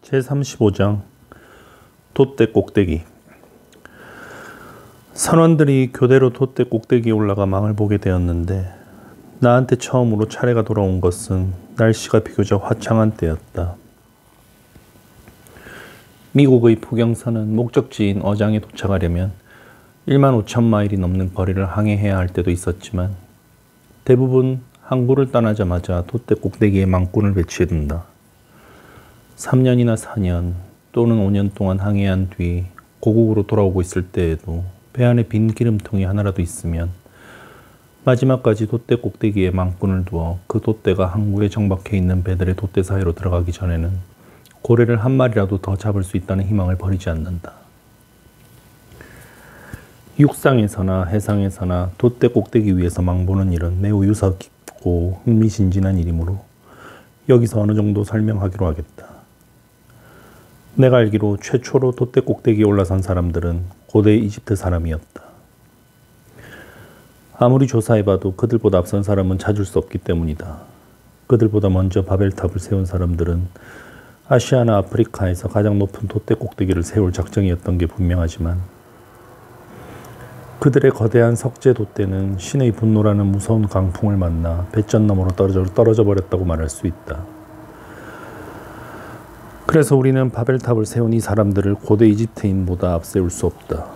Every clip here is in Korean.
제35장 돛대 꼭대기. 선원들이 교대로 돛대 꼭대기에 올라가 망을 보게 되었는데 나한테 처음으로 차례가 돌아온 것은 날씨가 비교적 화창한 때였다. 미국의 포경선은 목적지인 어장에 도착하려면 15,000마일이 넘는 거리를 항해해야 할 때도 있었지만 대부분 항구를 떠나자마자 돛대 꼭대기에 망군을 배치해둔다. 3년이나 4년 또는 5년 동안 항해한 뒤 고국으로 돌아오고 있을 때에도 배 안에 빈 기름통이 하나라도 있으면 마지막까지 돛대 꼭대기에 망군을 두어 그 돛대가 항구에 정박해 있는 배들의 돛대 사이로 들어가기 전에는 고래를 한 마리라도 더 잡을 수 있다는 희망을 버리지 않는다. 육상에서나 해상에서나 돛대 꼭대기 위에서 망보는 일은 매우 유서 깊고 흥미진진한 일이므로 여기서 어느 정도 설명하기로 하겠다. 내가 알기로 최초로 돛대 꼭대기에 올라선 사람들은 고대 이집트 사람이었다. 아무리 조사해봐도 그들보다 앞선 사람은 찾을 수 없기 때문이다. 그들보다 먼저 바벨탑을 세운 사람들은 아시아나 아프리카에서 가장 높은 돛대 꼭대기를 세울 작정이었던 게 분명하지만 그들의 거대한 석재 돛대는 신의 분노라는 무서운 강풍을 만나 배전 너머로 떨어져 버렸다고 말할 수 있다. 그래서 우리는 바벨탑을 세운 이 사람들을 고대 이집트인보다 앞세울 수 없다.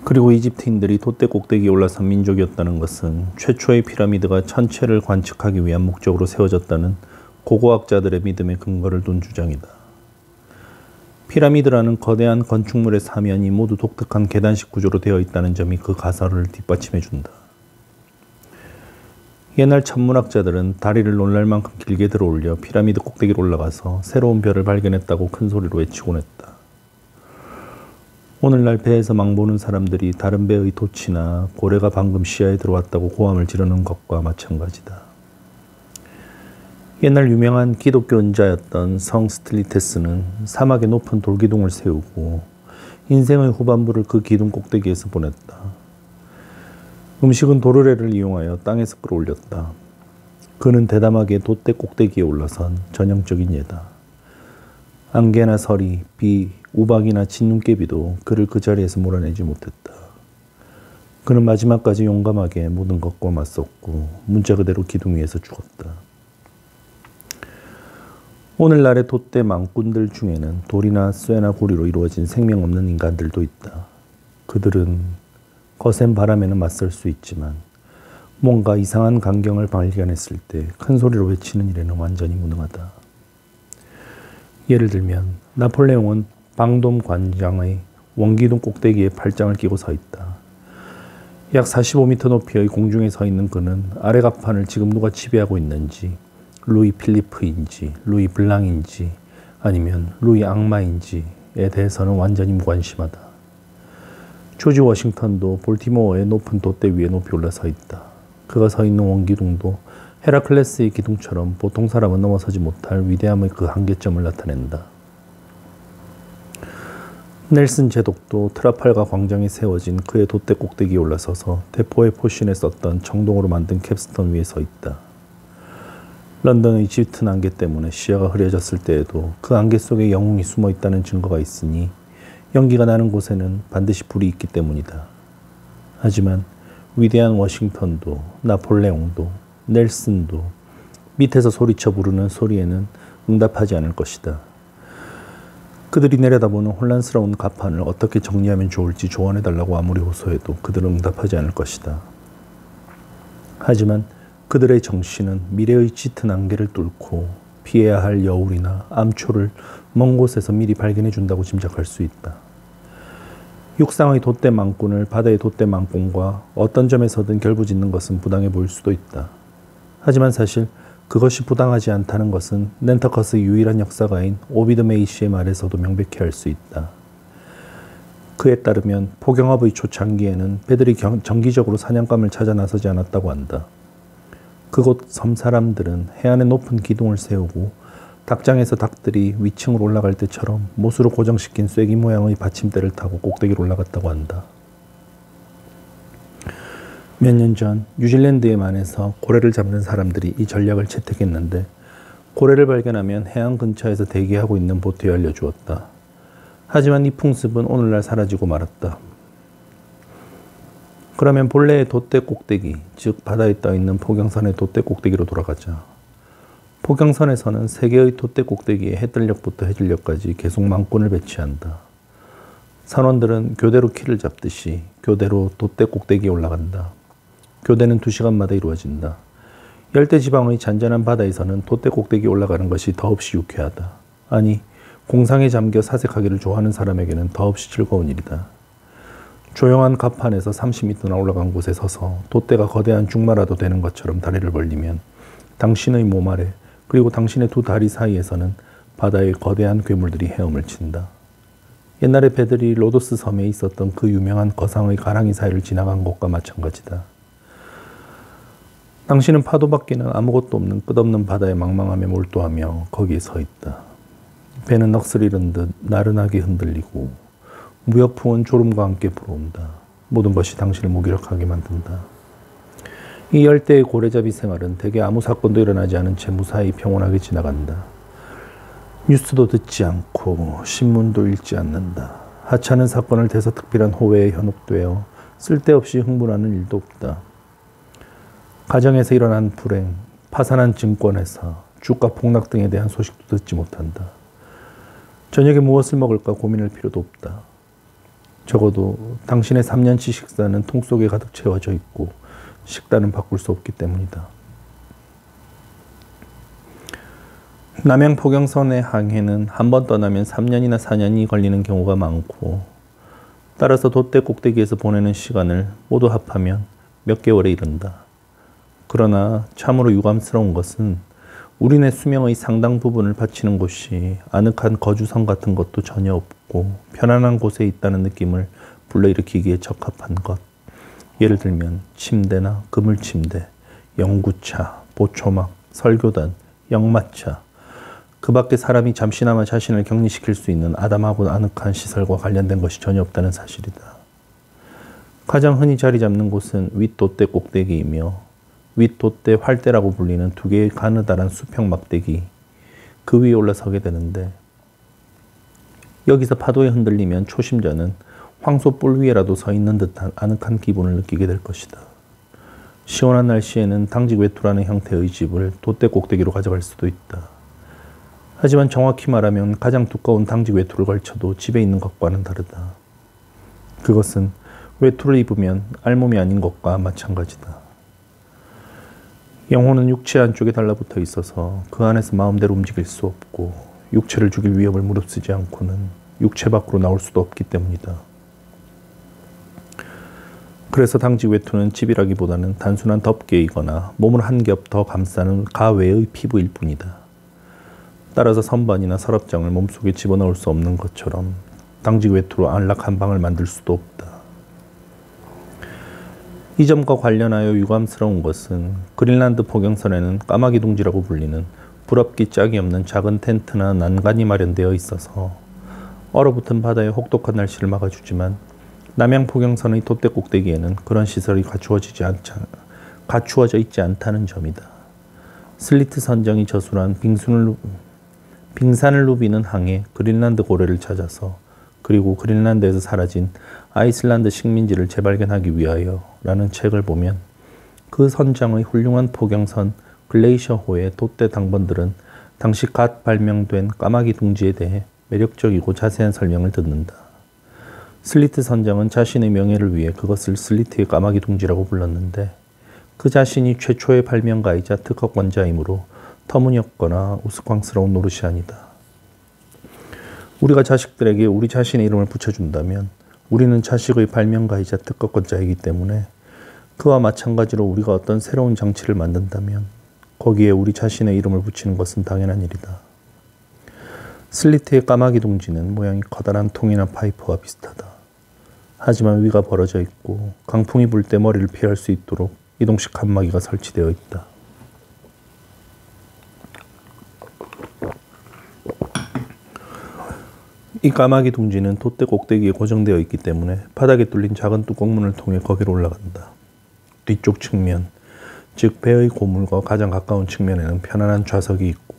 그리고 이집트인들이 돛대 꼭대기에 올라선 민족이었다는 것은 최초의 피라미드가 천체를 관측하기 위한 목적으로 세워졌다는 고고학자들의 믿음에 근거를 둔 주장이다. 피라미드라는 거대한 건축물의 사면이 모두 독특한 계단식 구조로 되어 있다는 점이 그 가설을 뒷받침해준다. 옛날 천문학자들은 다리를 놀랄만큼 길게 들어올려 피라미드 꼭대기로 올라가서 새로운 별을 발견했다고 큰 소리로 외치곤 했다. 오늘날 배에서 망보는 사람들이 다른 배의 돛이나 고래가 방금 시야에 들어왔다고 고함을 지르는 것과 마찬가지다. 옛날 유명한 기독교 은자였던 성 스틸리테스는 사막에 높은 돌기둥을 세우고 인생의 후반부를 그 기둥 꼭대기에서 보냈다. 음식은 도르래를 이용하여 땅에서 끌어올렸다. 그는 대담하게 돛대 꼭대기에 올라선 전형적인 예다. 안개나 서리, 비, 우박이나 진눈깨비도 그를 그 자리에서 몰아내지 못했다. 그는 마지막까지 용감하게 모든 것과 맞섰고 문자 그대로 기둥 위에서 죽었다. 오늘날의 돛대 망꾼들 중에는 돌이나 쇠나 구리로 이루어진 생명 없는 인간들도 있다. 그들은 거센 바람에는 맞설 수 있지만 뭔가 이상한 광경을 발견했을 때 큰 소리로 외치는 일에는 완전히 무능하다. 예를 들면 나폴레옹은 방돔 관장의 원기둥 꼭대기에 팔짱을 끼고 서 있다. 약 45m 높이의 공중에 서 있는 그는 아래 갑판을 지금 누가 지배하고 있는지 루이 필리프인지 루이 블랑인지 아니면 루이 악마인지에 대해서는 완전히 무관심하다. 조지 워싱턴도 볼티모어의 높은 돛대 위에 높이 올라서 있다. 그가 서 있는 원기둥도 헤라클레스의 기둥처럼 보통 사람은 넘어서지 못할 위대함의 그 한계점을 나타낸다. 넬슨 제독도 트라팔가 광장에 세워진 그의 돛대 꼭대기에 올라서서 대포의 포신에 썼던 청동으로 만든 캡스톤 위에 서 있다. 런던의 짙은 안개 때문에 시야가 흐려졌을 때에도 그 안개 속에 영웅이 숨어 있다는 증거가 있으니 연기가 나는 곳에는 반드시 불이 있기 때문이다. 하지만 위대한 워싱턴도 나폴레옹도 넬슨도 밑에서 소리쳐 부르는 소리에는 응답하지 않을 것이다. 그들이 내려다보는 혼란스러운 갑판을 어떻게 정리하면 좋을지 조언해달라고 아무리 호소해도 그들은 응답하지 않을 것이다. 하지만 그들의 정신은 미래의 짙은 안개를 뚫고 피해야 할 여울이나 암초를 먼 곳에서 미리 발견해 준다고 짐작할 수 있다. 육상의 돛대 망꾼을 바다의 돛대 망꾼과 어떤 점에서든 결부짓는 것은 부당해 보일 수도 있다. 하지만 사실 그것이 부당하지 않다는 것은 낸터커스의 유일한 역사가인 오비드 메이시의 말에서도 명백히 알 수 있다. 그에 따르면 포경업의 초창기에는 배들이 정기적으로 사냥감을 찾아 나서지 않았다고 한다. 그곳 섬 사람들은 해안에 높은 기둥을 세우고 닭장에서 닭들이 위층으로 올라갈 때처럼 못으로 고정시킨 쐐기 모양의 받침대를 타고 꼭대기로 올라갔다고 한다. 몇 년 전 뉴질랜드의 만에서 고래를 잡는 사람들이 이 전략을 채택했는데 고래를 발견하면 해안 근처에서 대기하고 있는 보트에 알려주었다. 하지만 이 풍습은 오늘날 사라지고 말았다. 그러면 본래의 돛대 꼭대기, 즉 바다에 떠있는 포경선의 돛대 꼭대기로 돌아가자. 포경선에서는 세 개의 돛대 꼭대기에 해뜰역부터 해질역까지 계속 망권을 배치한다. 선원들은 교대로 키를 잡듯이 교대로 돛대 꼭대기에 올라간다. 교대는 2시간마다 이루어진다. 열대지방의 잔잔한 바다에서는 돛대 꼭대기에 올라가는 것이 더없이 유쾌하다. 아니, 공상에 잠겨 사색하기를 좋아하는 사람에게는 더없이 즐거운 일이다. 조용한 갑판에서 30m나 올라간 곳에 서서 돛대가 거대한 중마라도 되는 것처럼 다리를 벌리면 당신의 몸 아래 그리고 당신의 두 다리 사이에서는 바다의 거대한 괴물들이 헤엄을 친다. 옛날에 배들이 로도스 섬에 있었던 그 유명한 거상의 가랑이 사이를 지나간 것과 마찬가지다. 당신은 파도밖에는 아무것도 없는 끝없는 바다의 망망함에 몰두하며 거기에 서 있다. 배는 넋을 잃은 듯 나른하게 흔들리고 무역풍은 졸음과 함께 불어온다. 모든 것이 당신을 무기력하게 만든다. 이 열대의 고래잡이 생활은 대개 아무 사건도 일어나지 않은 채 무사히 평온하게 지나간다. 뉴스도 듣지 않고 신문도 읽지 않는다. 하찮은 사건을 대서 특별한 호외에 현혹되어 쓸데없이 흥분하는 일도 없다. 가정에서 일어난 불행, 파산한 증권회사, 주가 폭락 등에 대한 소식도 듣지 못한다. 저녁에 무엇을 먹을까 고민할 필요도 없다. 적어도 당신의 3년치 식사는 통 속에 가득 채워져 있고 식단은 바꿀 수 없기 때문이다. 남양 포경선의 항해는 한 번 떠나면 3년이나 4년이 걸리는 경우가 많고 따라서 돛대 꼭대기에서 보내는 시간을 모두 합하면 몇 개월에 이른다. 그러나 참으로 유감스러운 것은 우리네 수명의 상당 부분을 바치는 곳이 아늑한 거주성 같은 것도 전혀 없고 편안한 곳에 있다는 느낌을 불러일으키기에 적합한 것. 예를 들면 침대나 그물침대, 연구차, 보초막, 설교단, 역마차, 그 밖에 사람이 잠시나마 자신을 격리시킬 수 있는 아담하고 아늑한 시설과 관련된 것이 전혀 없다는 사실이다. 가장 흔히 자리 잡는 곳은 윗돛대 꼭대기이며 윗돛대 활대라고 불리는 2개의 가느다란 수평 막대기, 그 위에 올라서게 되는데 여기서 파도에 흔들리면 초심자는 황소뿔 위에라도 서 있는 듯한 아늑한 기분을 느끼게 될 것이다. 시원한 날씨에는 당직 외투라는 형태의 집을 돛대 꼭대기로 가져갈 수도 있다. 하지만 정확히 말하면 가장 두꺼운 당직 외투를 걸쳐도 집에 있는 것과는 다르다. 그것은 외투를 입으면 알몸이 아닌 것과 마찬가지다. 영혼은 육체 안쪽에 달라붙어 있어서 그 안에서 마음대로 움직일 수 없고 육체를 죽일 위협을 무릅쓰지 않고는 육체 밖으로 나올 수도 없기 때문이다. 그래서 당직 외투는 집이라기보다는 단순한 덮개이거나 몸을 한 겹 더 감싸는 가외의 피부일 뿐이다. 따라서 선반이나 서랍장을 몸속에 집어넣을 수 없는 것처럼 당직 외투로 안락한 방을 만들 수도 없다. 이 점과 관련하여 유감스러운 것은 그린란드 포경선에는 까마귀 둥지라고 불리는 부럽기 짝이 없는 작은 텐트나 난간이 마련되어 있어서 얼어붙은 바다의 혹독한 날씨를 막아주지만 남양 포경선의 돛대 꼭대기에는 그런 시설이 갖추어져 있지 않다는 점이다. 슬리트 선장이 저술한 빙산을 누비는 항해 그린란드 고래를 찾아서 그리고 그린란드에서 사라진 아이슬란드 식민지를 재발견하기 위하여 라는 책을 보면 그 선장의 훌륭한 포경선 글레이셔호의 돛대 당번들은 당시 갓 발명된 까마귀 둥지에 대해 매력적이고 자세한 설명을 듣는다. 슬리트 선장은 자신의 명예를 위해 그것을 슬리트의 까마귀 둥지라고 불렀는데 그 자신이 최초의 발명가이자 특허권자이므로 터무니없거나 우스꽝스러운 노릇이 아니다. 우리가 자식들에게 우리 자신의 이름을 붙여준다면 우리는 자식의 발명가이자 특허권자이기 때문에 그와 마찬가지로 우리가 어떤 새로운 장치를 만든다면 거기에 우리 자신의 이름을 붙이는 것은 당연한 일이다. 슬리트의 까마귀 둥지는 모양이 커다란 통이나 파이프와 비슷하다. 하지만 위가 벌어져 있고 강풍이 불 때 머리를 피할 수 있도록 이동식 칸막이가 설치되어 있다. 이 까마귀 둥지는 돛대 꼭대기에 고정되어 있기 때문에 바닥에 뚫린 작은 뚜껑문을 통해 거기로 올라간다. 뒤쪽 측면, 즉 배의 고물과 가장 가까운 측면에는 편안한 좌석이 있고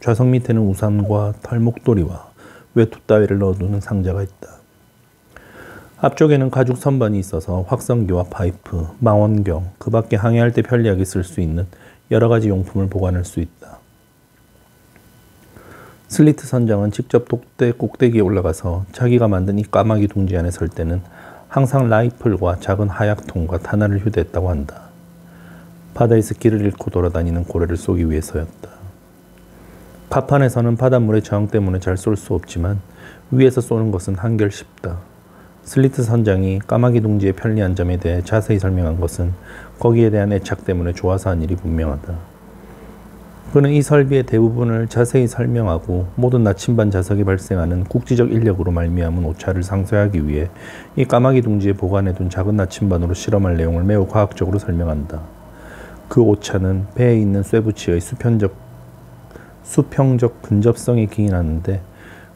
좌석 밑에는 우산과 털목도리와 외투 따위를 넣어두는 상자가 있다. 앞쪽에는 가죽 선반이 있어서 확성기와 파이프, 망원경, 그 밖에 항해할 때 편리하게 쓸 수 있는 여러 가지 용품을 보관할 수 있다. 슬리트 선장은 직접 독대 꼭대기에 올라가서 자기가 만든 이 까마귀 둥지 안에 설 때는 항상 라이플과 작은 하약통과 탄화를 휴대했다고 한다. 바다에서 길을 잃고 돌아다니는 고래를 쏘기 위해서였다. 갑판에서는 바닷물의 저항 때문에 잘 쏠 수 없지만 위에서 쏘는 것은 한결 쉽다. 슬리트 선장이 까마귀 둥지의 편리한 점에 대해 자세히 설명한 것은 거기에 대한 애착 때문에 좋아서 한 일이 분명하다. 그는 이 설비의 대부분을 자세히 설명하고 모든 나침반 좌석에 발생하는 국지적 인력으로 말미암은 오차를 상쇄하기 위해 이 까마귀 둥지에 보관해둔 작은 나침반으로 실험할 내용을 매우 과학적으로 설명한다. 그 오차는 배에 있는 쇠붙이의 수평적 근접성에 기인하는데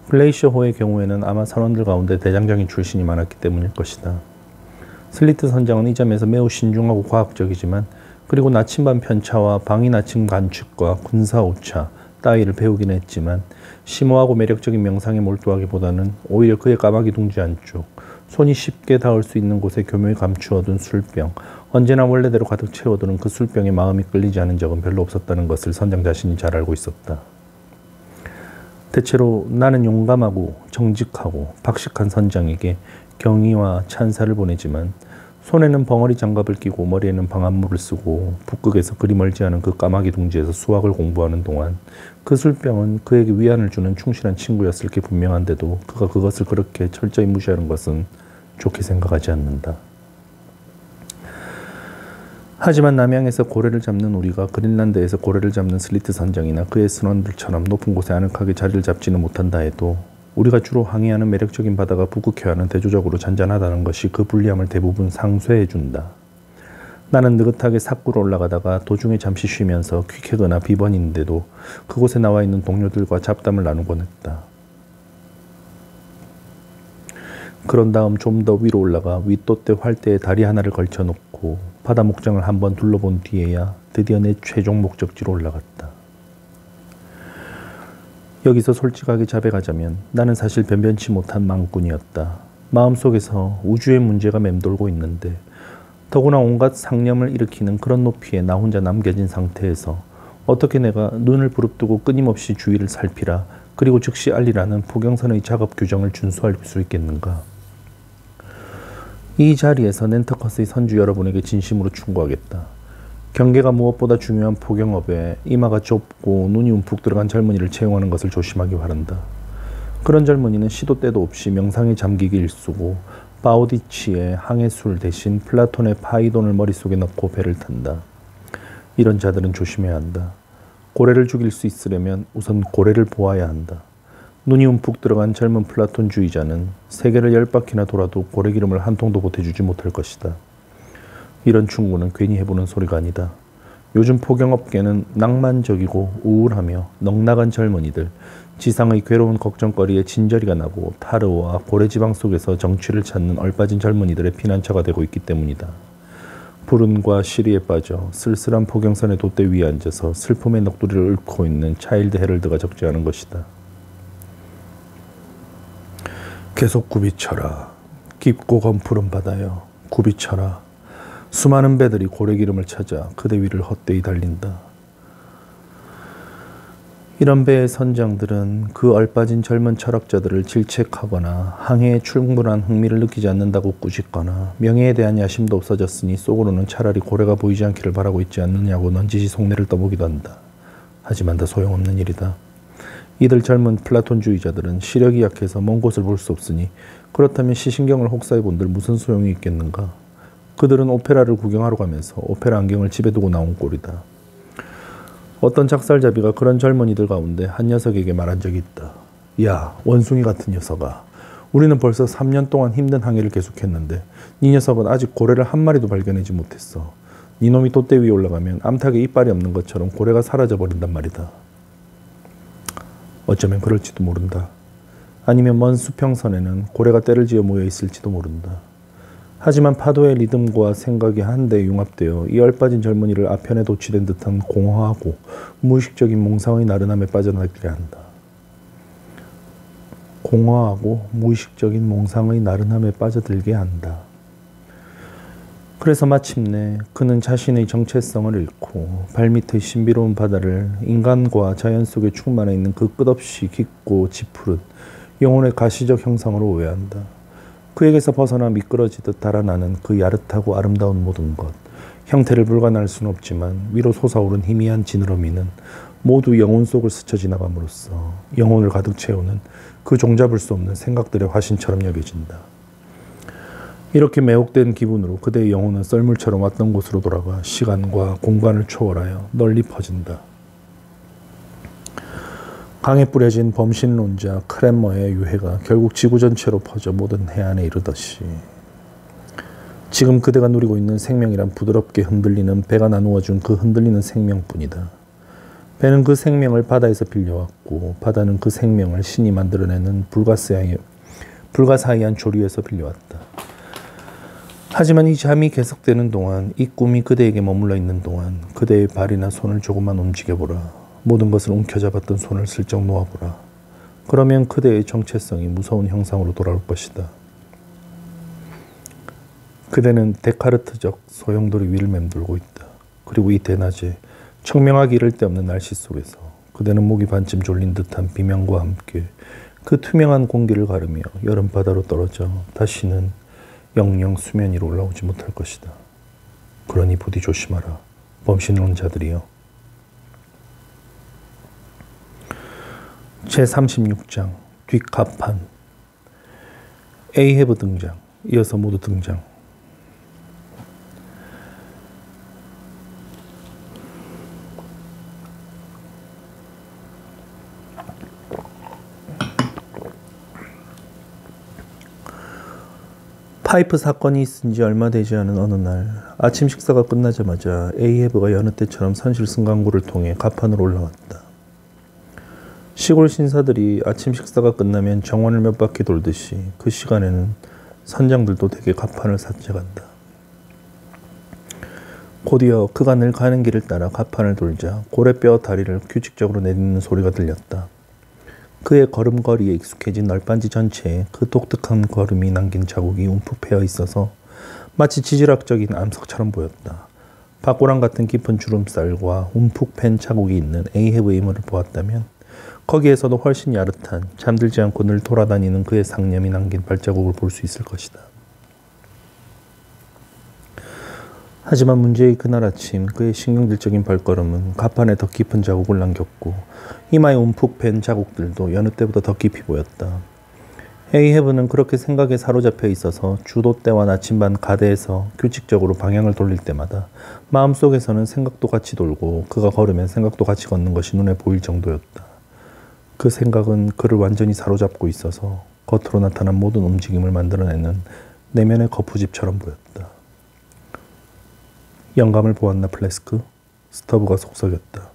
글레이셔호의 경우에는 아마 선원들 가운데 대장장이 출신이 많았기 때문일 것이다. 슬리트 선장은 이 점에서 매우 신중하고 과학적이지만 그리고 나침반 편차와 방위 나침 관측과 군사 오차 따위를 배우긴 했지만 심오하고 매력적인 명상에 몰두하기보다는 오히려 그의 까마귀 둥지 안쪽 손이 쉽게 닿을 수 있는 곳에 교묘히 감추어둔 술병, 언제나 원래대로 가득 채워두는 그 술병에 마음이 끌리지 않은 적은 별로 없었다는 것을 선장 자신이 잘 알고 있었다. 대체로 나는 용감하고 정직하고 박식한 선장에게 경의와 찬사를 보내지만 손에는 벙어리 장갑을 끼고 머리에는 방한물을 쓰고 북극에서 그리 멀지 않은 그 까마귀 둥지에서 수학을 공부하는 동안 그 술병은 그에게 위안을 주는 충실한 친구였을 게 분명한데도 그가 그것을 그렇게 철저히 무시하는 것은 좋게 생각하지 않는다. 하지만 남양에서 고래를 잡는 우리가 그린란드에서 고래를 잡는 슬리트 선장이나 그의 선원들처럼 높은 곳에 아늑하게 자리를 잡지는 못한다 해도 우리가 주로 항해하는 매력적인 바다가 북극해와는 대조적으로 잔잔하다는 것이 그 불리함을 대부분 상쇄해준다. 나는 느긋하게 삭구로 올라가다가 도중에 잠시 쉬면서 퀴케거나 비번인데도 그곳에 나와 있는 동료들과 잡담을 나누곤 했다. 그런 다음 좀 더 위로 올라가 윗돛대 활대에 다리 하나를 걸쳐놓고 바다 목장을 한번 둘러본 뒤에야 드디어 내 최종 목적지로 올라갔다. 여기서 솔직하게 자백하자면 나는 사실 변변치 못한 망꾼이었다. 마음속에서 우주의 문제가 맴돌고 있는데 더구나 온갖 상념을 일으키는 그런 높이에 나 혼자 남겨진 상태에서 어떻게 내가 눈을 부릅뜨고 끊임없이 주위를 살피라 그리고 즉시 알리라는 포경선의 작업 규정을 준수할 수 있겠는가. 이 자리에서 낸터컷의 선주 여러분에게 진심으로 충고하겠다. 경계가 무엇보다 중요한 포경업에 이마가 좁고 눈이 움푹 들어간 젊은이를 채용하는 것을 조심하기 바란다. 그런 젊은이는 시도 때도 없이 명상에 잠기기 일쑤고 바우디치의 항해술 대신 플라톤의 파이돈을 머릿속에 넣고 배를 탄다. 이런 자들은 조심해야 한다. 고래를 죽일 수 있으려면 우선 고래를 보아야 한다. 눈이 움푹 들어간 젊은 플라톤주의자는 세계를 10바퀴나 돌아도 고래 기름을 한 통도 보태주지 못할 것이다. 이런 충고는 괜히 해보는 소리가 아니다. 요즘 포경업계는 낭만적이고 우울하며 넉나간 젊은이들, 지상의 괴로운 걱정거리에 진저리가 나고 타르와 고래지방 속에서 정취를 찾는 얼빠진 젊은이들의 피난처가 되고 있기 때문이다. 불운과 시리에 빠져 쓸쓸한 포경선의 돛대 위에 앉아서 슬픔의 넋두리를 읊고 있는 차일드 헤럴드가 적지 않은 것이다. 계속 굽이쳐라. 깊고 검푸른 바다여 굽이쳐라. 수많은 배들이 고래기름을 찾아 그대 위를 헛되이 달린다. 이런 배의 선장들은 그 얼빠진 젊은 철학자들을 질책하거나 항해에 충분한 흥미를 느끼지 않는다고 꾸짖거나 명예에 대한 야심도 없어졌으니 속으로는 차라리 고래가 보이지 않기를 바라고 있지 않느냐고 넌지시 속내를 떠보기도 한다. 하지만 다 소용없는 일이다. 이들 젊은 플라톤주의자들은 시력이 약해서 먼 곳을 볼 수 없으니 그렇다면 시신경을 혹사해 본들 무슨 소용이 있겠는가. 그들은 오페라를 구경하러 가면서 오페라 안경을 집에 두고 나온 꼴이다. 어떤 작살잡이가 그런 젊은이들 가운데 한 녀석에게 말한 적이 있다. 야, 원숭이 같은 녀석아. 우리는 벌써 3년 동안 힘든 항해를 계속했는데 네 녀석은 아직 고래를 한 마리도 발견하지 못했어. 네 놈이 돛대 위에 올라가면 암탉에 이빨이 없는 것처럼 고래가 사라져버린단 말이다. 어쩌면 그럴지도 모른다. 아니면 먼 수평선에는 고래가 떼를 지어 모여 있을지도 모른다. 하지만 파도의 리듬과 생각이 한데 융합되어 이 얼빠진 젊은이를 아편에 도취된 듯한 공허하고 무의식적인 몽상의 나른함에 빠져들게 한다. 공허하고 무의식적인 몽상의 나른함에 빠져들게 한다. 그래서 마침내 그는 자신의 정체성을 잃고 발밑의 신비로운 바다를 인간과 자연 속에 충만해 있는 그 끝없이 깊고 짙푸른 영혼의 가시적 형상으로 오해한다. 그에게서 벗어나 미끄러지듯 달아나는 그 야릇하고 아름다운 모든 것, 형태를 불가능할 수는 없지만 위로 솟아오른 희미한 지느러미는 모두 영혼 속을 스쳐 지나감으로써 영혼을 가득 채우는 그 종잡을 수 없는 생각들의 화신처럼 여겨진다. 이렇게 매혹된 기분으로 그대의 영혼은 썰물처럼 왔던 곳으로 돌아가 시간과 공간을 초월하여 널리 퍼진다. 강에 뿌려진 범신론자 크랜머의 유해가 결국 지구 전체로 퍼져 모든 해안에 이르듯이 지금 그대가 누리고 있는 생명이란 부드럽게 흔들리는 배가 나누어준 그 흔들리는 생명뿐이다. 배는 그 생명을 바다에서 빌려왔고 바다는 그 생명을 신이 만들어내는 불가사의한 조류에서 빌려왔다. 하지만 이 잠이 계속되는 동안, 이 꿈이 그대에게 머물러 있는 동안 그대의 발이나 손을 조금만 움직여보라. 모든 것을 움켜잡았던 손을 슬쩍 놓아보라. 그러면 그대의 정체성이 무서운 형상으로 돌아올 것이다. 그대는 데카르트적 소용돌이 위를 맴돌고 있다. 그리고 이 대낮에 청명하기 이를 데 없는 날씨 속에서 그대는 목이 반쯤 졸린 듯한 비명과 함께 그 투명한 공기를 가르며 여름바다로 떨어져 다시는 영영 수면 위로 올라오지 못할 것이다. 그러니 부디 조심하라. 범신론자들이여. 제36장 뒷가판. 에이헤브 등장. 이어서 모두 등장. 파이프 사건이 있은 지 얼마 되지 않은 어느 날 아침 식사가 끝나자마자 에이헤브가 여느 때처럼 선실 승강구를 통해 가판으로 올라왔다. 시골 신사들이 아침 식사가 끝나면 정원을 몇 바퀴 돌듯이 그 시간에는 선장들도 대개 가판을 삿째간다. 곧이어 그가 늘 가는 길을 따라 가판을 돌자 고래뼈 다리를 규칙적으로 내딛는 소리가 들렸다. 그의 걸음걸이에 익숙해진 널빤지 전체에 그 독특한 걸음이 남긴 자국이 움푹 패여 있어서 마치 지질학적인 암석처럼 보였다. 박고랑 같은 깊은 주름살과 움푹 팬 자국이 있는 에이헤브의 인물을 보았다면 거기에서도 훨씬 야릇한 잠들지 않고 늘 돌아다니는 그의 상념이 남긴 발자국을 볼 수 있을 것이다. 하지만 문제의 그날 아침 그의 신경질적인 발걸음은 가판에 더 깊은 자국을 남겼고 이마에 움푹 팬 자국들도 여느 때보다 더 깊이 보였다. 에이헤브는 그렇게 생각에 사로잡혀 있어서 주도 때와 나침반 가대에서 규칙적으로 방향을 돌릴 때마다 마음속에서는 생각도 같이 돌고 그가 걸으면 생각도 같이 걷는 것이 눈에 보일 정도였다. 그 생각은 그를 완전히 사로잡고 있어서 겉으로 나타난 모든 움직임을 만들어내는 내면의 거푸집처럼 보였다. 영감을 보았나 플래스크? 스터브가 속삭였다.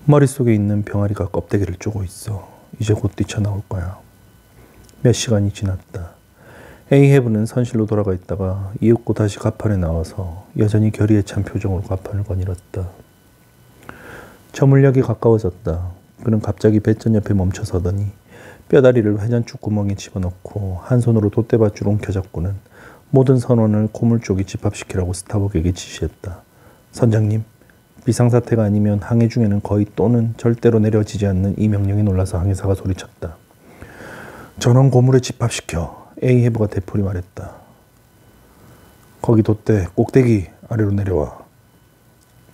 머릿속에 있는 병아리가 껍데기를 쪼고 있어. 이제 곧 뛰쳐나올 거야. 몇 시간이 지났다. 에이헤브는 선실로 돌아가 있다가 이윽고 다시 가판에 나와서 여전히 결의에 찬 표정으로 가판을 거닐었다. 저물녘이 가까워졌다. 그는 갑자기 뱃전 옆에 멈춰 서더니 뼈다리를 회전축 구멍에 집어넣고 한 손으로 돛대밧줄 움켜잡고는 모든 선원을 고물 쪽에 집합시키라고 스타벅에게 지시했다. 선장님, 비상사태가 아니면 항해 중에는 거의 또는 절대로 내려지지 않는 이 명령에 놀라서 항해사가 소리쳤다. 전원 고물에 집합시켜. 에이헤브가 대포리 말했다. 거기 돛대 꼭대기 아래로 내려와.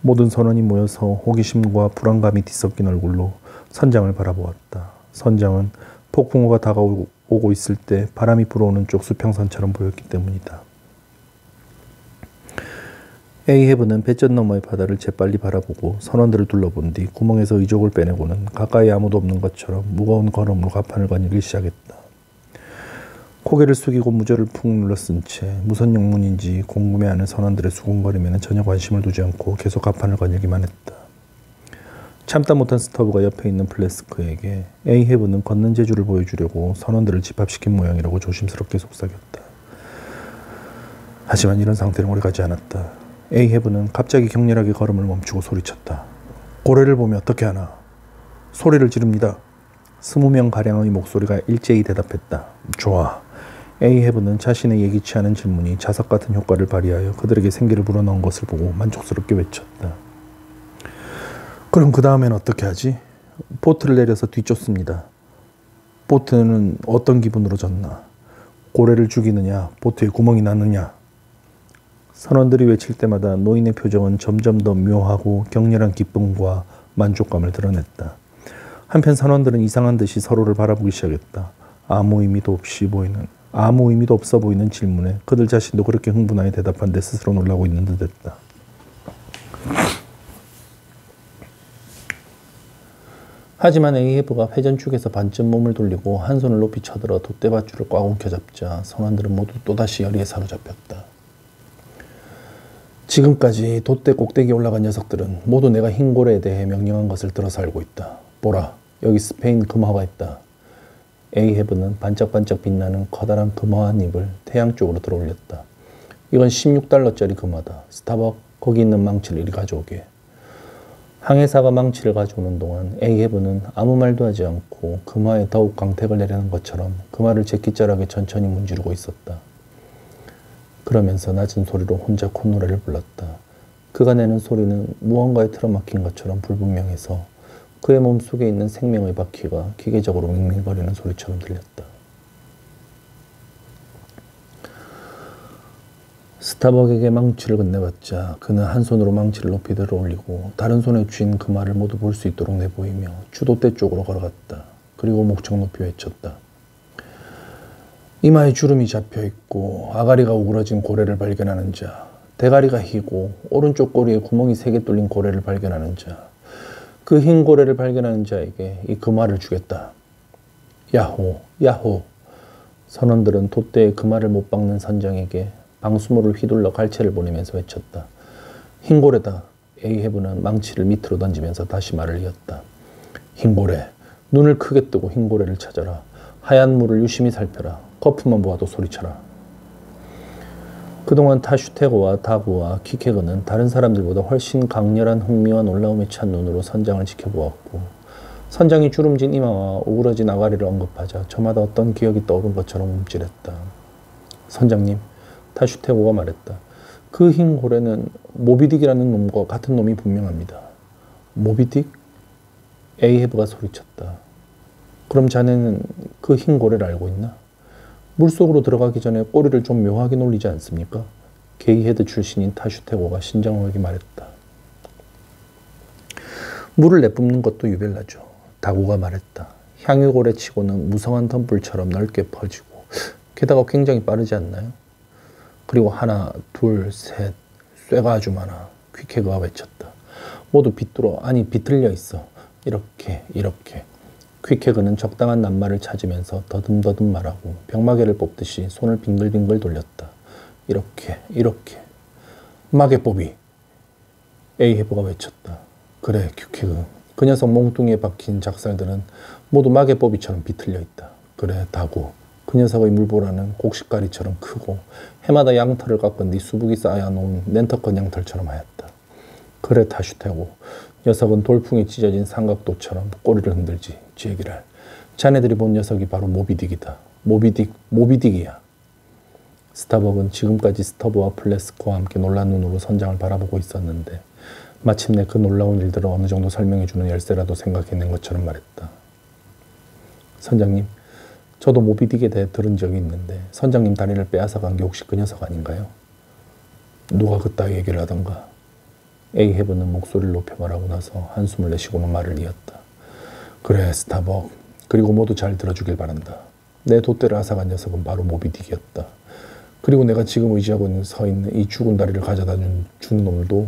모든 선원이 모여서 호기심과 불안감이 뒤섞인 얼굴로 선장을 바라보았다. 선장은 폭풍우가 다가오고 있을 때 바람이 불어오는 쪽 수평선처럼 보였기 때문이다. 에이헤브는 뱃전 너머의 바다를 재빨리 바라보고 선원들을 둘러본 뒤 구멍에서 의족을 빼내고는 가까이 아무도 없는 것처럼 무거운 걸음으로 가판을 거닐기 시작했다. 고개를 숙이고 무저를 푹 눌러쓴 채 무슨 영문인지 궁금해하는 선원들의 수군거림에는 전혀 관심을 두지 않고 계속 가판을 거닐기만 했다. 참다 못한 스터브가 옆에 있는 플래스크에게 에이헤브는 걷는 재주를 보여주려고 선원들을 집합시킨 모양이라고 조심스럽게 속삭였다. 하지만 이런 상태는 오래가지 않았다. 에이헤브는 갑자기 격렬하게 걸음을 멈추고 소리쳤다. 고래를 보면 어떻게 하나? 소리를 지릅니다. 20명가량의 목소리가 일제히 대답했다. 좋아. 에이헤브는 자신의 예기치 않은 질문이 자석 같은 효과를 발휘하여 그들에게 생기를 불어넣은 것을 보고 만족스럽게 외쳤다. 그럼 그 다음엔 어떻게 하지? 보트를 내려서 뒤쫓습니다. 보트는 어떤 기분으로 졌나? 고래를 죽이느냐? 보트에 구멍이 났느냐? 선원들이 외칠 때마다 노인의 표정은 점점 더 묘하고 격렬한 기쁨과 만족감을 드러냈다. 한편 선원들은 이상한 듯이 서로를 바라보기 시작했다. 아무 의미도 없어 보이는 질문에 그들 자신도 그렇게 흥분하여 대답한 데 스스로 놀라고 있는 듯했다. 하지만 에이헤브가 회전축에서 반쯤 몸을 돌리고 한 손을 높이 쳐들어 돛대밧줄을 꽉 움켜잡자 선원들은 모두 또다시 열의에 사로잡혔다. 지금까지 돛대 꼭대기에 올라간 녀석들은 모두 내가 흰고래에 대해 명령한 것을 들어서 알고 있다. 보라, 여기 스페인 금화가 있다. 에이헤브는 반짝반짝 빛나는 커다란 금화한 입을 태양 쪽으로 들어올렸다. 이건 16달러짜리 금화다. 스타벅, 거기 있는 망치를 이리 가져오게. 항해사가 망치를 가져오는 동안 에이헤브는 아무 말도 하지 않고 금화에 더욱 강택을 내려는 것처럼 금화를 제끼자락에 천천히 문지르고 있었다. 그러면서 낮은 소리로 혼자 콧노래를 불렀다. 그가 내는 소리는 무언가에 틀어막힌 것처럼 불분명해서 그의 몸속에 있는 생명의 바퀴가 기계적으로 맹맹거리는 소리처럼 들렸다. 스타벅에게 망치를 건네받자 그는 한 손으로 망치를 높이 들어 올리고 다른 손에 쥔 금화를 모두 볼 수 있도록 내보이며 주돛대 쪽으로 걸어갔다. 그리고 목청 높이 외쳤다. 이마에 주름이 잡혀있고 아가리가 우그러진 고래를 발견하는 자, 대가리가 희고 오른쪽 꼬리에 구멍이 3개 뚫린 고래를 발견하는 자, 그 흰 고래를 발견하는 자에게 이 금화를 주겠다. 야호, 야호. 선원들은 돛대에 금화를 못 박는 선장에게 방수모를 휘둘러 갈채를 보내면서 외쳤다. 흰 고래다. 에이헤브는 망치를 밑으로 던지면서 다시 말을 이었다. 흰 고래, 눈을 크게 뜨고 흰 고래를 찾아라. 하얀 물을 유심히 살펴라. 거품만 보아도 소리쳐라. 그동안 타슈테고와 다부와 키케그는 다른 사람들보다 훨씬 강렬한 흥미와 놀라움에 찬 눈으로 선장을 지켜보았고 선장이 주름진 이마와 오그러진 아가리를 언급하자 저마다 어떤 기억이 떠오른 것처럼 움찔했다. 선장님, 타슈테고가 말했다. 그 흰 고래는 모비딕이라는 놈과 같은 놈이 분명합니다. 모비딕? 에이헤브가 소리쳤다. 그럼 자네는 그 흰 고래를 알고 있나? 물속으로 들어가기 전에 꼬리를 좀 묘하게 놀리지 않습니까? 게이헤드 출신인 타슈테고가 신장하게 말했다. 물을 내뿜는 것도 유별나죠. 다구가 말했다. 향유고래치고는 무성한 덤불처럼 넓게 퍼지고 게다가 굉장히 빠르지 않나요? 그리고 하나, 둘, 셋, 쇠가 아주 많아. 퀴케그가 외쳤다. 모두 비틀려 있어. 이렇게. 퀴케그는 적당한 낱말을 찾으면서 더듬더듬 말하고 병마개를 뽑듯이 손을 빙글빙글 돌렸다. 이렇게. 마개뽑이. 에이헤브가 외쳤다. 그래, 퀴케그. 그 녀석 몽뚱이에 박힌 작살들은 모두 마개뽑이처럼 비틀려 있다. 그래, 다구. 그 녀석의 물보라는 곡식가리처럼 크고 해마다 양털을 깎은 뒤 수북이 쌓여놓은 낸터컷 양털처럼 하였다. 그래, 타슈테고. 녀석은 돌풍에 찢어진 삼각도처럼 꼬리를 흔들지. 제기랄. 자네들이 본 녀석이 바로 모비딕이다. 모비딕이야. 스타벅은 지금까지 스터브와 플래스코와 함께 놀란 눈으로 선장을 바라보고 있었는데 마침내 그 놀라운 일들을 어느 정도 설명해주는 열쇠라도 생각해낸 것처럼 말했다. 선장님, 저도 모비딕에 대해 들은 적이 있는데 선장님 다리를 빼앗아간 게 혹시 그 녀석 아닌가요? 누가 그따위 얘기를 하던가. 에이헤브는 목소리를 높여 말하고 나서 한숨을 내쉬고는 말을 이었다. 그래, 스타벅. 그리고 모두 잘 들어주길 바란다. 내 돛대를 앗아간 녀석은 바로 모비딕이었다. 그리고 내가 지금 의지하고 서 있는 이 죽은 다리를 가져다 준 놈도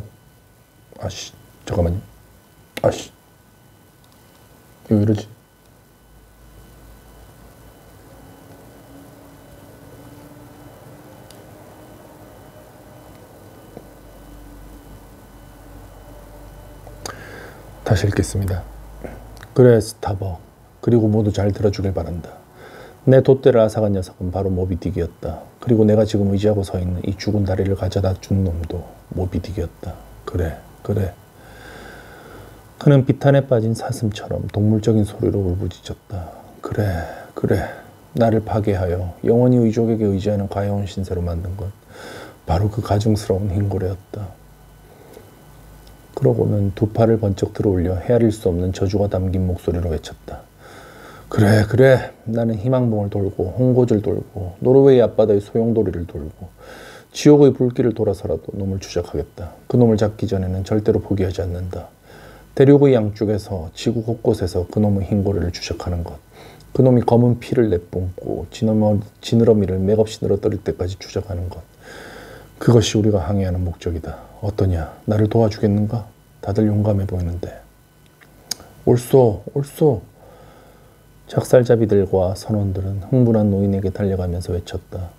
잠깐만요. 왜 이러지? 다시 읽겠습니다. 그래, 스타벅. 그리고 모두 잘 들어주길 바란다. 내 돛대를 앗아간 녀석은 바로 모비딕이었다. 그리고 내가 지금 의지하고 서 있는 이 죽은 다리를 가져다 준 놈도 모비딕이었다. 그래, 그래. 그는 비탄에 빠진 사슴처럼 동물적인 소리로 울부짖었다. 그래, 그래. 나를 파괴하여 영원히 의족에게 의지하는 가여운 신세로 만든 것. 바로 그 가증스러운 흰고래였다. 그러고는 두 팔을 번쩍 들어올려 헤아릴 수 없는 저주가 담긴 목소리로 외쳤다. 그래, 그래. 나는 희망봉을 돌고 홍고지를 돌고 노르웨이 앞바다의 소용돌이를 돌고 지옥의 불길을 돌아서라도 놈을 추적하겠다. 그 놈을 잡기 전에는 절대로 포기하지 않는다. 대륙의 양쪽에서 지구 곳곳에서 그 놈의 흰고래를 추적하는 것. 그 놈이 검은 피를 내뿜고 지느러미를 맥없이 늘어뜨릴 때까지 추적하는 것. 그것이 우리가 항해하는 목적이다. 어떠냐? 나를 도와주겠는가? 다들 용감해 보이는데. 옳소, 옳소. 작살잡이들과 선원들은 흥분한 노인에게 달려가면서 외쳤다.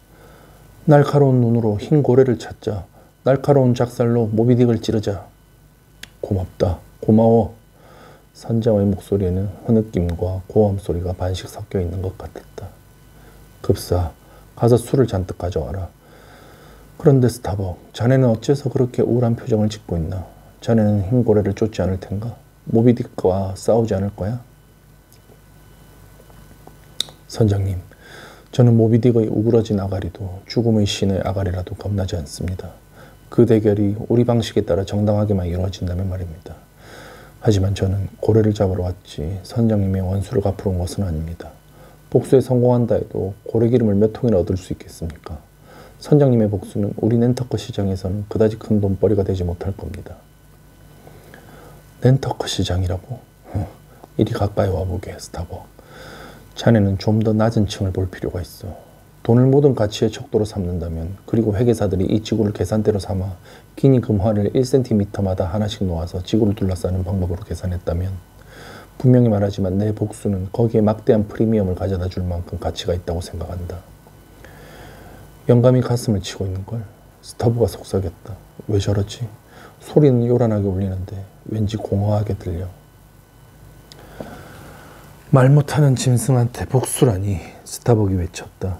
날카로운 눈으로 흰 고래를 찾자. 날카로운 작살로 모비딕을 찌르자. 고맙다. 고마워. 선장의 목소리에는 흐느낌과 고함 소리가 반씩 섞여 있는 것 같았다. 급사, 가서 술을 잔뜩 가져와라. 그런데 스타벅, 자네는 어째서 그렇게 우울한 표정을 짓고 있나? 자네는 흰 고래를 쫓지 않을 텐가? 모비딕과 싸우지 않을 거야? 선장님, 저는 모비딕의 우그러진 아가리도 죽음의 신의 아가리라도 겁나지 않습니다. 그 대결이 우리 방식에 따라 정당하게만 이루어진다면 말입니다. 하지만 저는 고래를 잡으러 왔지 선장님의 원수를 갚으러 온 것은 아닙니다. 복수에 성공한다 해도 고래 기름을 몇 통이나 얻을 수 있겠습니까? 선장님의 복수는 우리 낸터커 시장에서는 그다지 큰 돈벌이가 되지 못할 겁니다. 낸터커 시장이라고? 이리 가까이 와보게, 스타벅. 자네는 좀 더 낮은 층을 볼 필요가 있어. 돈을 모든 가치의 척도로 삼는다면, 그리고 회계사들이 이 지구를 계산대로 삼아 기니 금화를 1cm마다 하나씩 놓아서 지구를 둘러싸는 방법으로 계산했다면, 분명히 말하지만 내 복수는 거기에 막대한 프리미엄을 가져다 줄 만큼 가치가 있다고 생각한다. 영감이 가슴을 치고 있는걸. 스타브가 속삭였다. 왜 저러지? 소리는 요란하게 울리는데 왠지 공허하게 들려. 말 못하는 짐승한테 복수라니, 스타벅이 외쳤다.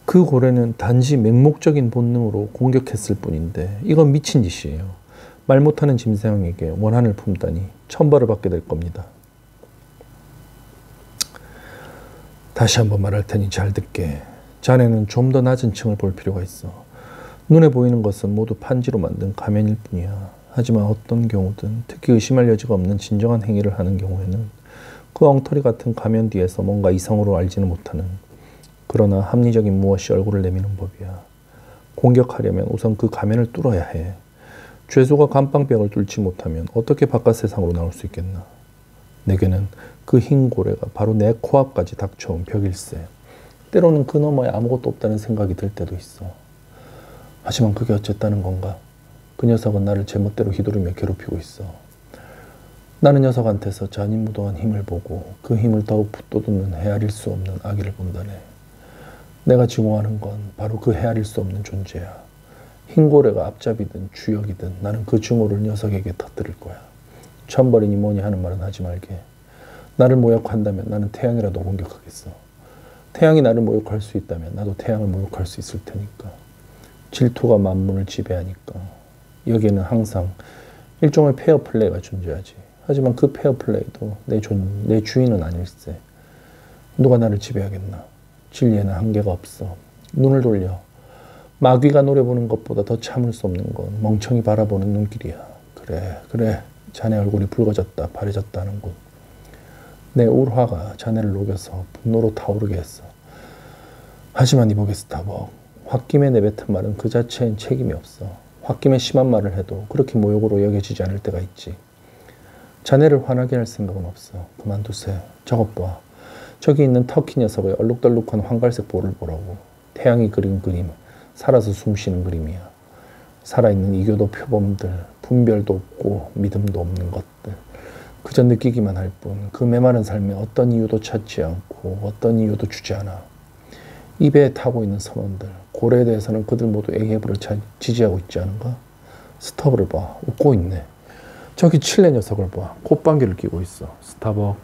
그 고래는 단지 맹목적인 본능으로 공격했을 뿐인데 이건 미친 짓이에요. 말 못하는 짐승에게 원한을 품다니 천벌을 받게 될 겁니다. 다시 한번 말할 테니 잘 듣게. 자네는 좀 더 낮은 층을 볼 필요가 있어. 눈에 보이는 것은 모두 판지로 만든 가면일 뿐이야. 하지만 어떤 경우든, 특히 의심할 여지가 없는 진정한 행위를 하는 경우에는 그 엉터리 같은 가면 뒤에서 뭔가 이성으로 알지는 못하는, 그러나 합리적인 무엇이 얼굴을 내미는 법이야. 공격하려면 우선 그 가면을 뚫어야 해. 죄수가 감방벽을 뚫지 못하면 어떻게 바깥 세상으로 나올 수 있겠나. 내게는 그 흰 고래가 바로 내 코앞까지 닥쳐온 벽일세. 때로는 그 너머에 아무것도 없다는 생각이 들 때도 있어. 하지만 그게 어쨌다는 건가? 그 녀석은 나를 제멋대로 휘두르며 괴롭히고 있어. 나는 녀석한테서 잔인무도한 힘을 보고 그 힘을 더욱 붙돋는 헤아릴 수 없는 악의를 본다네. 내가 증오하는 건 바로 그 헤아릴 수 없는 존재야. 흰고래가 앞잡이든 주역이든 나는 그 증오를 녀석에게 터뜨릴 거야. 천벌이니 뭐니 하는 말은 하지 말게. 나를 모욕한다면 나는 태양이라도 공격하겠어. 태양이 나를 모욕할 수 있다면 나도 태양을 모욕할 수 있을 테니까. 질투가 만물을 지배하니까. 여기에는 항상 일종의 페어플레이가 존재하지. 하지만 그 페어플레이도 내 주인은 아닐세. 누가 나를 지배하겠나. 진리에는 한계가 없어. 눈을 돌려. 마귀가 노래 보는 것보다 더 참을 수 없는 건 멍청이 바라보는 눈길이야. 그래, 그래. 자네 얼굴이 붉어졌다, 바래졌다는군. 내 울화가 자네를 녹여서 분노로 타오르게 했어. 하지만 이보게 스타벅, 홧김에 내뱉은 말은 그 자체엔 책임이 없어. 홧김에 심한 말을 해도 그렇게 모욕으로 여겨지지 않을 때가 있지. 자네를 화나게 할 생각은 없어. 그만두세. 저것 봐. 저기 있는 터키 녀석의 얼룩덜룩한 황갈색 볼을 보라고. 태양이 그린 그림, 살아서 숨쉬는 그림이야. 살아있는 이교도 표범들, 분별도 없고 믿음도 없는 것들. 그저 느끼기만 할 뿐 그 메마른 삶에 어떤 이유도 찾지 않고 어떤 이유도 주지 않아. 이 배에 타고 있는 선원들, 고래에 대해서는 그들 모두 에게브를 지지하고 있지 않은가? 스타벅을 봐. 웃고 있네. 저기 칠레 녀석을 봐. 콧방귀를 끼고 있어. 스타벅.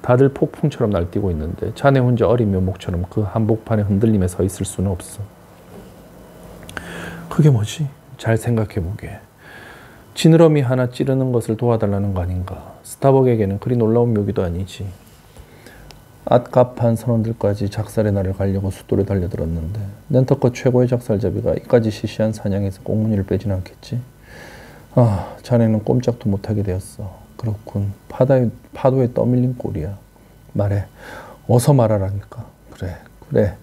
다들 폭풍처럼 날뛰고 있는데 자네 혼자 어린 묘목처럼 그 한복판에 흔들림에 서 있을 수는 없어. 그게 뭐지? 잘 생각해보게. 지느러미 하나 찌르는 것을 도와달라는 거 아닌가. 스타벅에게는 그리 놀라운 묘기도 아니지. 앗갑한 선원들까지 작살의 날을 가려고 숫돌에 달려들었는데 낸터컷 최고의 작살잡이가 이까지 시시한 사냥에서 꽁무니를 빼진 않겠지. 아, 자네는 꼼짝도 못하게 되었어. 그렇군. 파도에 떠밀린 꼴이야. 말해. 어서 말하라니까. 그래.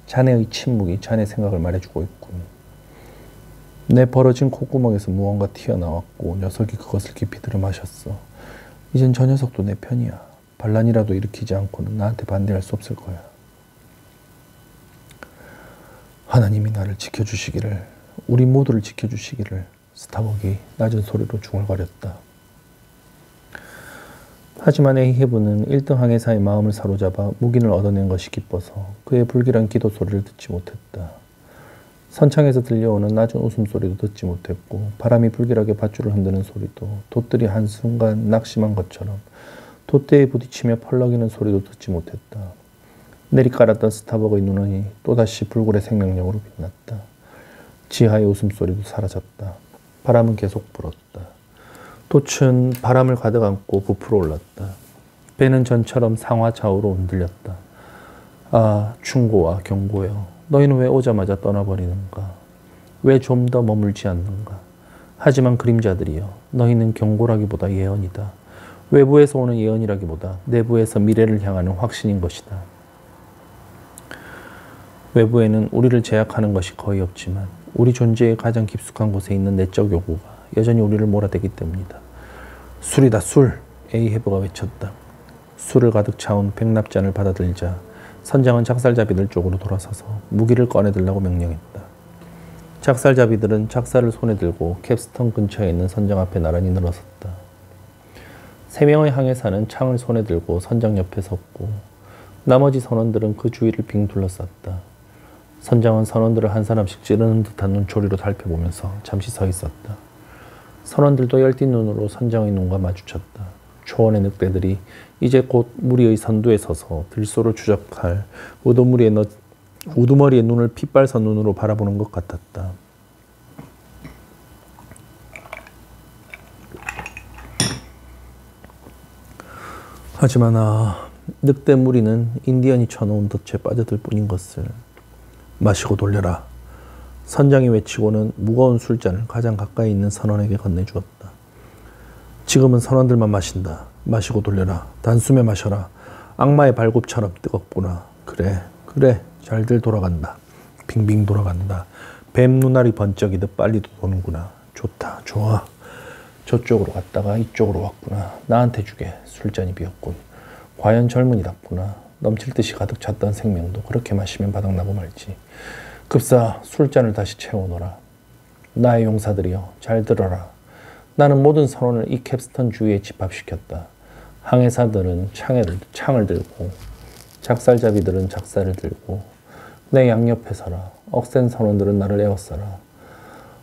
자네의 침묵이 자네 생각을 말해주고 있군. 내 벌어진 콧구멍에서 무언가 튀어나왔고 녀석이 그것을 깊이 들이마셨어. 이젠 저 녀석도 내 편이야. 반란이라도 일으키지 않고는 나한테 반대할 수 없을 거야. 하나님이 나를 지켜주시기를, 우리 모두를 지켜주시기를. 스타벅이 낮은 소리로 중얼거렸다. 하지만 에이헤브는 1등 항해사의 마음을 사로잡아 묵인을 얻어낸 것이 기뻐서 그의 불길한 기도 소리를 듣지 못했다. 선창에서 들려오는 낮은 웃음소리도 듣지 못했고 바람이 불길하게 밧줄을 흔드는 소리도 돛들이 한순간 낙심한 것처럼 돛대에 부딪히며 펄럭이는 소리도 듣지 못했다. 내리깔았던 스타벅의 눈이 또다시 불굴의 생명력으로 빛났다. 지하의 웃음소리도 사라졌다. 바람은 계속 불었다. 돛은 바람을 가득 안고 부풀어 올랐다. 배는 전처럼 상하 좌우로 흔들렸다. 아, 충고와 경고여. 너희는 왜 오자마자 떠나버리는가? 왜 좀 더 머물지 않는가? 하지만 그림자들이여, 너희는 경고라기보다 예언이다. 외부에서 오는 예언이라기보다 내부에서 미래를 향하는 확신인 것이다. 외부에는 우리를 제약하는 것이 거의 없지만 우리 존재의 가장 깊숙한 곳에 있는 내적 요구가 여전히 우리를 몰아대기 때문이다. 술이다, 술! 에이헤브가 외쳤다. 술을 가득 차온 백납잔을 받아들자 선장은 작살잡이들 쪽으로 돌아서서 무기를 꺼내들라고 명령했다. 작살잡이들은 작살을 손에 들고 캡스턴 근처에 있는 선장 앞에 나란히 늘어섰다. 3명의 항해사는 창을 손에 들고 선장 옆에 섰고 나머지 선원들은 그 주위를 빙 둘러쌌다. 선장은 선원들을 한 사람씩 찌르는 듯한 눈초리로 살펴보면서 잠시 서 있었다. 선원들도 열띤 눈으로 선장의 눈과 마주쳤다. 초원의 늑대들이 이제 곧 무리의 선두에 서서 들소를 추적할 우두머리에 눈을 핏발선 눈으로 바라보는 것 같았다. 하지만 늑대 무리는 인디언이 쳐놓은 덫에 빠져들 뿐인 것을. 마시고 돌려라. 선장이 외치고는 무거운 술잔을 가장 가까이 있는 선원에게 건네주었다. 지금은 선원들만 마신다. 마시고 돌려라. 단숨에 마셔라. 악마의 발굽처럼 뜨겁구나. 그래. 잘들 돌아간다. 빙빙 돌아간다. 뱀 눈알이 번쩍이듯 빨리도 도는구나. 좋다. 좋아. 저쪽으로 갔다가 이쪽으로 왔구나. 나한테 주게. 술잔이 비었군. 과연 젊은이답구나. 넘칠 듯이 가득 찼던 생명도 그렇게 마시면 바닥나고 말지. 급사 술잔을 다시 채워놓으라. 나의 용사들이여, 잘 들어라. 나는 모든 선원을 이 캡스턴 주위에 집합시켰다. 항해사들은 창을 들고 작살잡이들은 작살을 들고 내 양옆에 서라. 억센 선원들은 나를 에워싸라.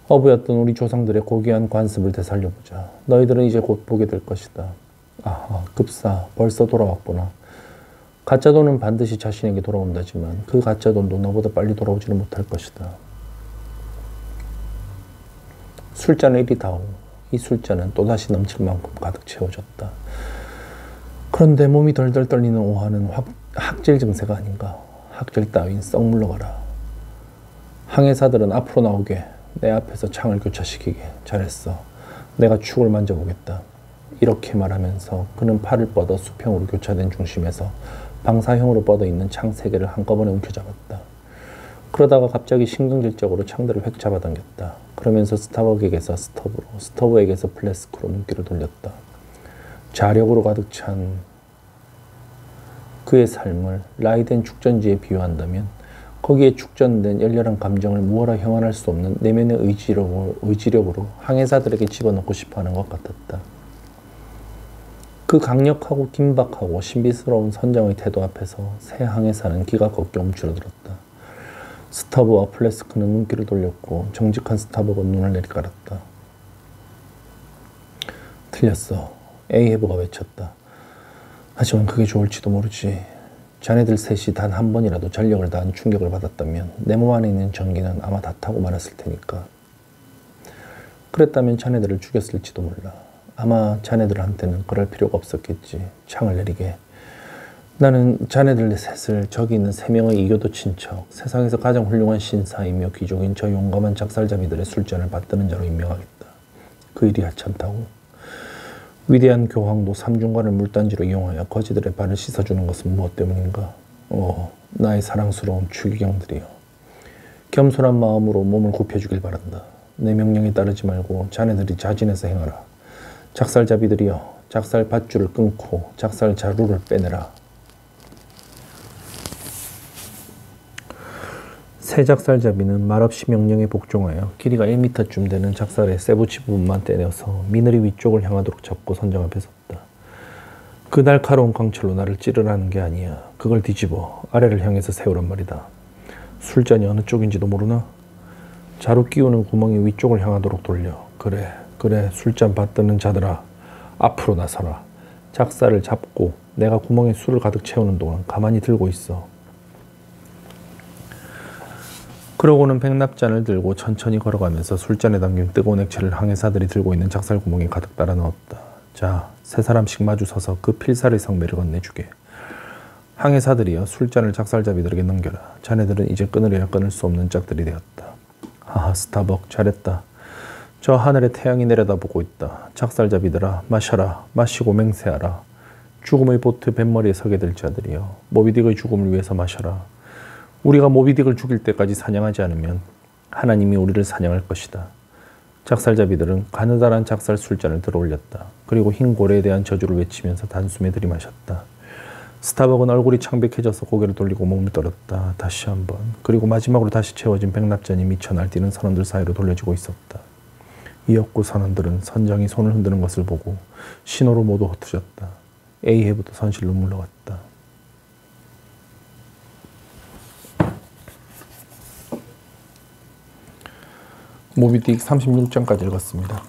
어부였던 우리 조상들의 고귀한 관습을 되살려보자. 너희들은 이제 곧 보게 될 것이다. 아하, 급사 벌써 돌아왔구나. 가짜 돈은 반드시 자신에게 돌아온다지만 그 가짜 돈도 너보다 빨리 돌아오지는 못할 것이다. 술잔을 이리 다오. 이 술잔은 또다시 넘칠 만큼 가득 채워졌다. 그런데 몸이 덜덜 떨리는 오한은 학질 증세가 아닌가. 학질 따윈 썩 물러가라. 항해사들은 앞으로 나오게. 내 앞에서 창을 교차시키게. 잘했어. 내가 축을 만져보겠다. 이렇게 말하면서 그는 팔을 뻗어 수평으로 교차된 중심에서 방사형으로 뻗어있는 창 3개를 한꺼번에 움켜잡았다. 그러다가 갑자기 신경질적으로 창들을 획 잡아당겼다. 그러면서 스타벅에게서 스터브에게서 플래스크로 눈길을 돌렸다. 자력으로 가득 찬 그의 삶을 라이덴 축전지에 비유한다면 거기에 축전된 열렬한 감정을 무어라 형언할 수 없는 내면의 의지력으로 항해사들에게 집어넣고 싶어하는 것 같았다. 그 강력하고 긴박하고 신비스러운 선장의 태도 앞에서 새 항해사는 기가 꺾여 움츠러들었다. 스터브와 플래스크는 눈길을 돌렸고 정직한 스타벅은 눈을 내리깔았다. 틀렸어. 에이헤브가 외쳤다. 하지만 그게 좋을지도 모르지. 자네들 셋이 단 한 번이라도 전력을 다한 충격을 받았다면 내 몸 안에 있는 전기는 아마 다 타고 말았을 테니까. 그랬다면 자네들을 죽였을지도 몰라. 아마 자네들한테는 그럴 필요가 없었겠지. 창을 내리게. 나는 자네들 셋을 저기 있는 3명의 이교도 친척, 세상에서 가장 훌륭한 신사이며 귀족인 저 용감한 작살잡이들의 술잔을 받드는 자로 임명하겠다. 그 일이 하찮다고. 위대한 교황도 삼중관을 물단지로 이용하여 거지들의 발을 씻어주는 것은 무엇 때문인가? 나의 사랑스러운 추기경들이여. 겸손한 마음으로 몸을 굽혀주길 바란다. 내 명령에 따르지 말고 자네들이 자진해서 행하라. 작살잡이들이여, 작살 밧줄을 끊고 작살 자루를 빼내라. 새 작살잡이는 말없이 명령에 복종하여 길이가 1m쯤 되는 작살의 쇠붙이 부분만 떼내어서 미늘이 위쪽을 향하도록 잡고 선장 앞에 섰다. 그 날카로운 광철로 나를 찌르라는 게 아니야. 그걸 뒤집어 아래를 향해서 세우란 말이다. 술잔이 어느 쪽인지도 모르나? 자루 끼우는 구멍이 위쪽을 향하도록 돌려. 그래, 술잔 받드는 자들아, 앞으로 나서라. 작살을 잡고 내가 구멍에 술을 가득 채우는 동안 가만히 들고 있어. 그러고는 백납잔을 들고 천천히 걸어가면서 술잔에 담긴 뜨거운 액체를 항해사들이 들고 있는 작살 구멍에 가득 따라 넣었다. 자, 3사람씩 마주 서서 그 필살의 성매를 건네주게. 항해사들이여, 술잔을 작살잡이들에게 넘겨라. 자네들은 이제 끊으려야 끊을 수 없는 짝들이 되었다. 하하, 스타벅, 잘했다. 저 하늘에 태양이 내려다보고 있다. 작살잡이들아, 마셔라. 마시고 맹세하라. 죽음의 보트 뱃머리에 서게 될 자들이여, 모비딕의 죽음을 위해서 마셔라. 우리가 모비딕을 죽일 때까지 사냥하지 않으면 하나님이 우리를 사냥할 것이다. 작살잡이들은 가느다란 작살 술잔을 들어올렸다. 그리고 흰 고래에 대한 저주를 외치면서 단숨에 들이마셨다. 스타벅은 얼굴이 창백해져서 고개를 돌리고 몸을 떨었다. 다시 한번. 그리고 마지막으로 다시 채워진 백납잔이 미쳐 날뛰는 선원들 사이로 돌려지고 있었다. 이역구 선원들은 선장이 손을 흔드는 것을 보고 신호로 모두 흩어졌다. A해부터 선실로 물러갔다. 모비딕 36장까지 읽었습니다.